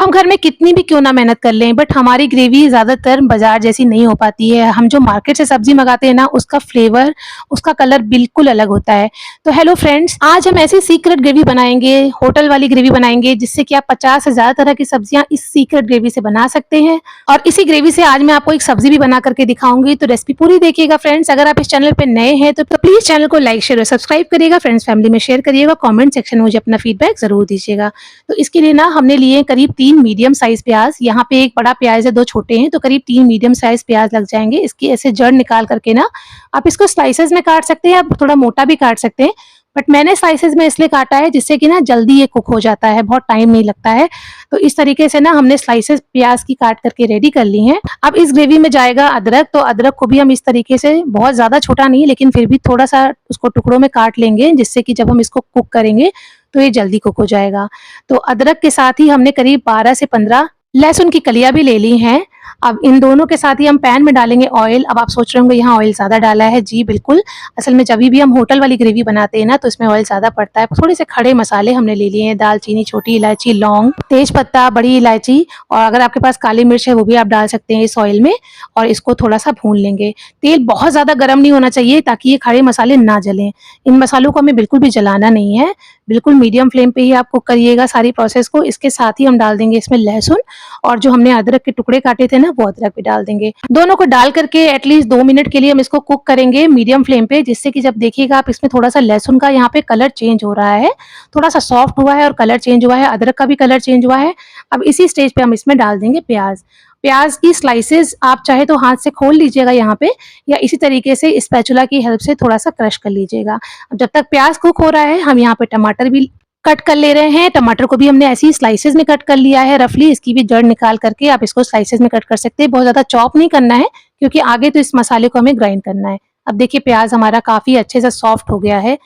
हम घर में कितनी भी क्यों ना मेहनत कर लें, बट हमारी ग्रेवी ज़्यादातर बाजार जैसी नहीं हो पाती है। हम जो मार्केट से सब्जी मंगाते हैं ना, उसका फ्लेवर, उसका कलर बिल्कुल अलग होता है। तो हेलो फ्रेंड्स, आज हम ऐसी सीक्रेट ग्रेवी बनाएंगे, होटल वाली ग्रेवी बनाएंगे, जिससे कि आप 50 से ज़्यादा तरह की सब्जियां इस सीक्रेट ग्रेवी से बना सकते हैं। और इसी ग्रेवी से आज मैं आपको एक सब्जी भी बना करके दिखाऊंगी, तो रेसिपी पूरी देखिएगा फ्रेंड्स। अगर आप इस चैनल पे नए हैं तो प्लीज चैनल को लाइक शेयर और सब्सक्राइब करिएगा, फ्रेंड्स फैमिली में शेयर करिएगा, कमेंट सेक्शन में मुझे अपना फीडबैक जरूर दीजिएगा। तो इसके लिए ना हमने लिए करीब 3 मीडियम साइज प्याज, यहाँ पे एक बड़ा प्याज है, 2 छोटे हैं, तो करीब 3 मीडियम साइज प्याज लग जाएंगे। इसकी ऐसे जड़ निकाल करके ना आप इसको स्लाइसेस में काट सकते हैं, आप थोड़ा मोटा भी काट सकते हैं, बट मैंने स्लाइसेस में इसलिए काटा है जिससे कि ना जल्दी ये कुक हो जाता है, बहुत टाइम नहीं लगता है। तो इस तरीके से ना हमने स्लाइसेस प्याज की काट करके रेडी कर ली हैं। अब इस ग्रेवी में जाएगा अदरक, तो अदरक को भी हम इस तरीके से बहुत ज्यादा छोटा नहीं, लेकिन फिर भी थोड़ा सा उसको टुकड़ों में काट लेंगे, जिससे कि जब हम इसको कुक करेंगे तो ये जल्दी कुक हो जाएगा। तो अदरक के साथ ही हमने करीब 12 से 15 लहसुन की कलियां भी ले ली हैं। अब इन दोनों के साथ ही हम पैन में डालेंगे ऑयल। अब आप सोच रहे होंगे यहाँ ऑयल ज्यादा डाला है, जी बिल्कुल। असल में जब भी हम होटल वाली ग्रेवी बनाते हैं ना, तो इसमें ऑयल ज्यादा पड़ता है। थोड़े से खड़े मसाले हमने ले लिए हैं, दालचीनी, छोटी इलायची, लौंग, तेज पत्ता, बड़ी इलायची, और अगर आपके पास काली मिर्च है वो भी आप डाल सकते हैं इस ऑयल में, और इसको थोड़ा सा भून लेंगे। तेल बहुत ज्यादा गर्म नहीं होना चाहिए ताकि ये खड़े मसाले ना जलें। इन मसालों को हमें बिल्कुल भी जलाना नहीं है, बिल्कुल मीडियम फ्लेम पे ही आप कुक करिएगा सारी प्रोसेस को। इसके साथ ही हम डाल देंगे इसमें लहसुन, और जो हमने अदरक के टुकड़े काटे थे ना, वो अदरक भी डाल देंगे। दोनों को डाल करके एटलीस्ट 2 मिनट के लिए हम इसको कुक करेंगे मीडियम फ्लेम पे, जिससे कि जब देखिएगा आप इसमें थोड़ा सा लहसुन का यहाँ पे कलर चेंज हो रहा है, थोड़ा सा सॉफ्ट हुआ है और कलर चेंज हुआ है, अदरक का भी कलर चेंज हुआ है। अब इसी स्टेज पे हम इसमें डाल देंगे प्याज। प्याज की स्लाइसेस आप चाहे तो हाथ से खोल लीजिएगा यहाँ पे, या इसी तरीके से स्पैचुला की हेल्प से थोड़ा सा क्रश कर लीजिएगा। अब जब तक प्याज कुक हो रहा है, हम यहाँ पे टमाटर भी कट कर ले रहे हैं। टमाटर को भी हमने ऐसी स्लाइसेस में कट कर लिया है रफली। इसकी भी जड़ निकाल करके आप इसको स्लाइसेस में कट कर सकते हैं, बहुत ज्यादा चॉप नहीं करना है, क्योंकि आगे तो इस मसाले को हमें ग्राइंड करना है। अब देखिए प्याज हमारा काफी अच्छे से सॉफ्ट हो गया है,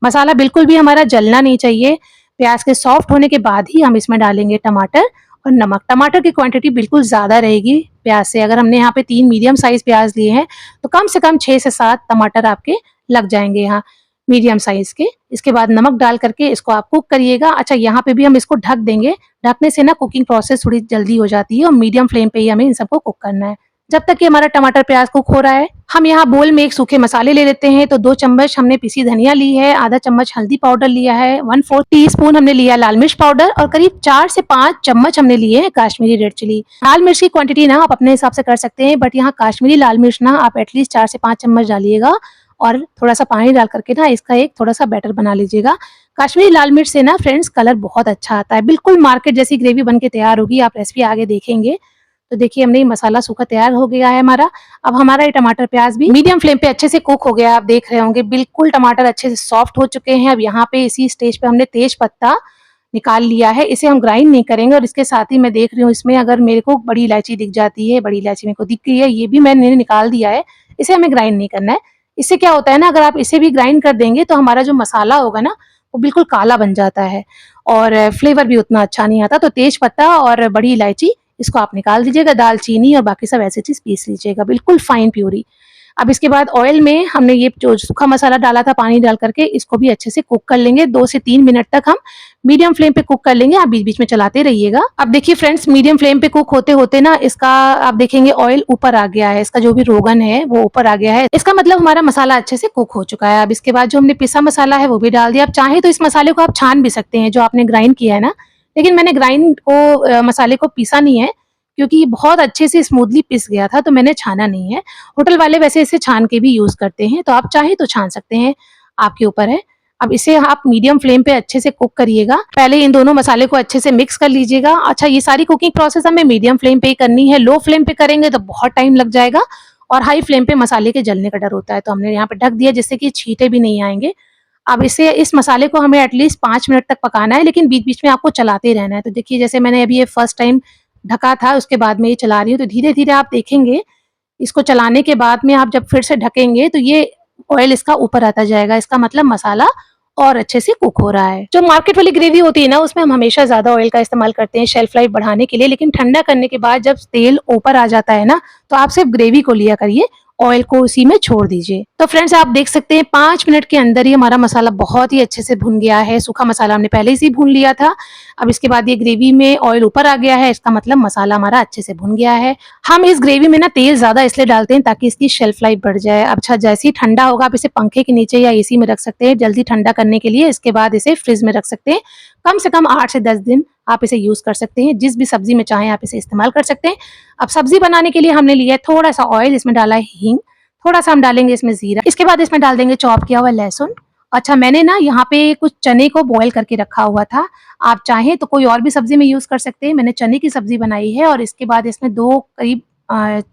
मसाला बिल्कुल भी हमारा जलना नहीं चाहिए। प्याज के सॉफ्ट होने के बाद ही हम इसमें डालेंगे टमाटर और नमक। टमाटर की क्वांटिटी बिल्कुल ज्यादा रहेगी प्याज से। अगर हमने यहाँ पे 3 मीडियम साइज प्याज लिए हैं, तो कम से कम 6 से 7 टमाटर आपके लग जाएंगे यहाँ मीडियम साइज के। इसके बाद नमक डाल करके इसको आप कुक करिएगा। अच्छा, यहाँ पे भी हम इसको ढक देंगे। ढकने से ना कुकिंग प्रोसेस थोड़ी जल्दी हो जाती है, और मीडियम फ्लेम पे ही हमें इन सबको कुक करना है जब तक कि हमारा टमाटर प्याज कुक हो रहा है। हम यहाँ बोल में एक सूखे मसाले ले लेते हैं। तो 2 चम्मच हमने पिसी धनिया ली है, आधा चम्मच हल्दी पाउडर लिया है, 1/4 टीस्पून हमने लिया लाल मिर्च पाउडर, और करीब 4 से 5 चम्मच हमने लिए हैं काश्मीरी रेड चिली। लाल मिर्च की क्वांटिटी ना आप अपने हिसाब से कर सकते हैं, बट यहाँ काश्मीरी लाल मिर्च ना आप एटलीस्ट 4 से 5 चम्मच डालिएगा, और थोड़ा सा पानी डाल करके ना इसका एक थोड़ा सा बैटर बना लीजिएगा। काश्मीरी लाल मिर्च से ना फ्रेंड्स कलर बहुत अच्छा आता है, बिल्कुल मार्केट जैसी ग्रेवी बन के तैयार होगी। आप रेसिपी आगे देखेंगे। तो देखिए हमने ये मसाला सूखा तैयार हो गया है हमारा। अब हमारा ये टमाटर प्याज भी मीडियम फ्लेम पे अच्छे से कुक हो गया है। आप देख रहे होंगे बिल्कुल टमाटर अच्छे से सॉफ्ट हो चुके हैं। अब यहाँ पे इसी स्टेज पे हमने तेज पत्ता निकाल लिया है, इसे हम ग्राइंड नहीं करेंगे। और इसके साथ ही मैं देख रही हूँ इसमें अगर मेरे को बड़ी इलायची दिख जाती है, बड़ी इलायची मेरे को दिख गई है, ये भी मैंने निकाल दिया है। इसे हमें ग्राइंड नहीं करना है। इससे क्या होता है ना, अगर आप इसे भी ग्राइंड कर देंगे तो हमारा जो मसाला होगा ना, वो बिल्कुल काला बन जाता है, और फ्लेवर भी उतना अच्छा नहीं आता। तो तेज पत्ता और बड़ी इलायची इसको आप निकाल दीजिएगा, दालचीनी और बाकी सब ऐसी चीज पीस लीजिएगा, बिल्कुल फाइन प्यूरी। अब इसके बाद ऑयल में हमने ये जो सूखा मसाला डाला था पानी डाल करके, इसको भी अच्छे से कुक कर लेंगे। 2 से 3 मिनट तक हम मीडियम फ्लेम पे कुक कर लेंगे। आप बीच बीच में चलाते रहिएगा। अब देखिए फ्रेंड्स, मीडियम फ्लेम पे कुक होते होते ना इसका आप देखेंगे ऑयल ऊपर आ गया है, इसका जो भी रोगन है वो ऊपर आ गया है। इसका मतलब हमारा मसाला अच्छे से कुक हो चुका है। अब इसके बाद जो हमने पिसा मसाला है वो भी डाल दिया। आप चाहे तो इस मसाले को आप छान भी सकते हैं जो आपने ग्राइंड किया है ना, लेकिन मैंने ग्राइंड को मसाले को पीसा नहीं है, क्योंकि ये बहुत अच्छे से स्मूथली पिस गया था, तो मैंने छाना नहीं है। होटल वाले वैसे इसे छान के भी यूज करते हैं, तो आप चाहे तो छान सकते हैं, आपके ऊपर है। अब इसे आप मीडियम फ्लेम पे अच्छे से कुक करिएगा। पहले इन दोनों मसाले को अच्छे से मिक्स कर लीजिएगा। अच्छा, ये सारी कुकिंग प्रोसेस हमें मीडियम फ्लेम पे ही करनी है। लो फ्लेम पे करेंगे तो बहुत टाइम लग जाएगा, और हाई फ्लेम पे मसाले के जलने का डर होता है। तो हमने यहाँ पे ढक दिया जिससे कि छींटे भी नहीं आएंगे। अब इस मसाले को हमें एटलीस्ट 5 मिनट तक पकाना है, लेकिन बीच बीच में आपको चलाते रहना है। तो देखिए जैसे मैंने अभी ये फर्स्ट टाइम ढका था, उसके बाद में ये चला रही हूँ, तो धीरे धीरे आप देखेंगे इसको चलाने के बाद में आप जब फिर से ढकेंगे तो ये ऑयल इसका ऊपर आता जाएगा। इसका मतलब मसाला और अच्छे से कुक हो रहा है। जो मार्केट वाली ग्रेवी होती है ना, उसमें हम हमेशा ज्यादा ऑयल का इस्तेमाल करते हैं शेल्फ लाइफ बढ़ाने के लिए, लेकिन ठंडा करने के बाद जब तेल ऊपर आ जाता है ना, तो आप सिर्फ ग्रेवी को लिया करिए, ऑयल को उसी में छोड़ दीजिए। तो फ्रेंड्स आप देख सकते हैं 5 मिनट के अंदर ही हमारा मसाला बहुत ही अच्छे से भुन गया है। सूखा मसाला हमने पहले से ही भून लिया था। अब इसके बाद ये ग्रेवी में ऑयल ऊपर आ गया है, इसका मतलब मसाला हमारा अच्छे से भुन गया है। हम इस ग्रेवी में ना तेल ज़्यादा इसलिए डालते हैं ताकि इसकी शेल्फ लाइफ बढ़ जाए। अच्छा जैसे ही ठंडा होगा आप इसे पंखे के नीचे या एसी में रख सकते हैं जल्दी ठंडा करने के लिए। इसके बाद इसे फ्रिज में रख सकते हैं। कम से कम 8 से 10 दिन आप इसे यूज़ कर सकते हैं। जिस भी सब्जी में चाहें आप इसे इस्तेमाल कर सकते हैं। अब सब्जी बनाने के लिए हमने लिया है थोड़ा सा ऑयल, इसमें डाला है हींग, थोड़ा सा हम डालेंगे इसमें जीरा, इसके बाद इसमें डाल देंगे चॉप किया हुआ लहसुन। अच्छा मैंने ना यहाँ पे कुछ चने को बॉईल करके रखा हुआ था, आप चाहें तो कोई और भी सब्जी में यूज़ कर सकते हैं। मैंने चने की सब्जी बनाई है और इसके बाद इसमें 2 करीब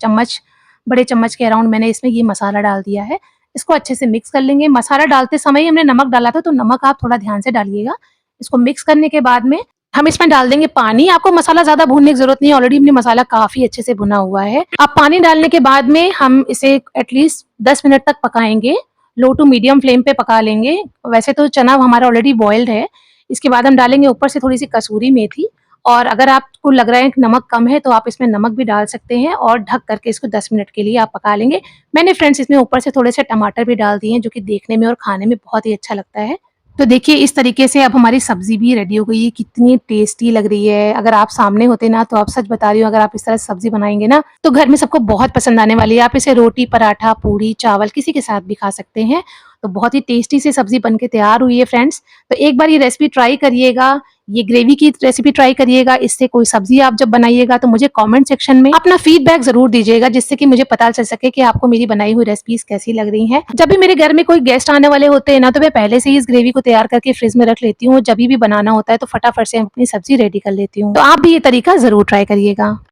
चम्मच, बड़े चम्मच के अराउंड मैंने इसमें ये मसाला डाल दिया है। इसको अच्छे से मिक्स कर लेंगे। मसाला डालते समय हमने नमक डाला था तो नमक आप थोड़ा ध्यान से डालिएगा। इसको मिक्स करने के बाद में हम इसमें डाल देंगे पानी। आपको मसाला ज़्यादा भूनने की ज़रूरत नहीं है, ऑलरेडी हमने मसाला काफ़ी अच्छे से भुना हुआ है। अब पानी डालने के बाद में हम इसे एटलीस्ट 10 मिनट तक पकाएँगे, लो टू मीडियम फ्लेम पे पका लेंगे। वैसे तो चना हमारा ऑलरेडी बॉइल्ड है। इसके बाद हम डालेंगे ऊपर से थोड़ी-सी कसूरी मेथी, और अगर आपको लग रहा है कि नमक कम है तो आप इसमें नमक भी डाल सकते हैं और ढक करके इसको 10 मिनट के लिए आप पका लेंगे। मैंने फ्रेंड्स इसमें ऊपर से थोड़े से टमाटर भी डाल दिए हैं जो कि देखने में और खाने में बहुत ही अच्छा लगता है। तो देखिए इस तरीके से अब हमारी सब्जी भी रेडी हो गई है। कितनी टेस्टी लग रही है। अगर आप सामने होते ना तो आप सच बता रही हूँ, अगर आप इस तरह से सब्जी बनाएंगे ना तो घर में सबको बहुत पसंद आने वाली है। आप इसे रोटी, पराठा, पूड़ी, चावल किसी के साथ भी खा सकते हैं। तो बहुत ही टेस्टी सी सब्जी बनके तैयार हुई है फ्रेंड्स। तो एक बार ये रेसिपी ट्राई करिएगा, ये ग्रेवी की रेसिपी ट्राई करिएगा। इससे कोई सब्जी आप जब बनाइएगा तो मुझे कमेंट सेक्शन में अपना फीडबैक जरूर दीजिएगा, जिससे कि मुझे पता चल सके कि आपको मेरी बनाई हुई रेसिपीज कैसी लग रही हैं। जब भी मेरे घर में कोई गेस्ट आने वाले होते हैं ना तो मैं पहले से ही इस ग्रेवी को तैयार करके फ्रिज में रख लेती हूँ। जब भी बनाना होता है तो फटाफट से अपनी सब्जी रेडी कर लेती हूँ। तो आप भी ये तरीका जरूर ट्राई करिएगा।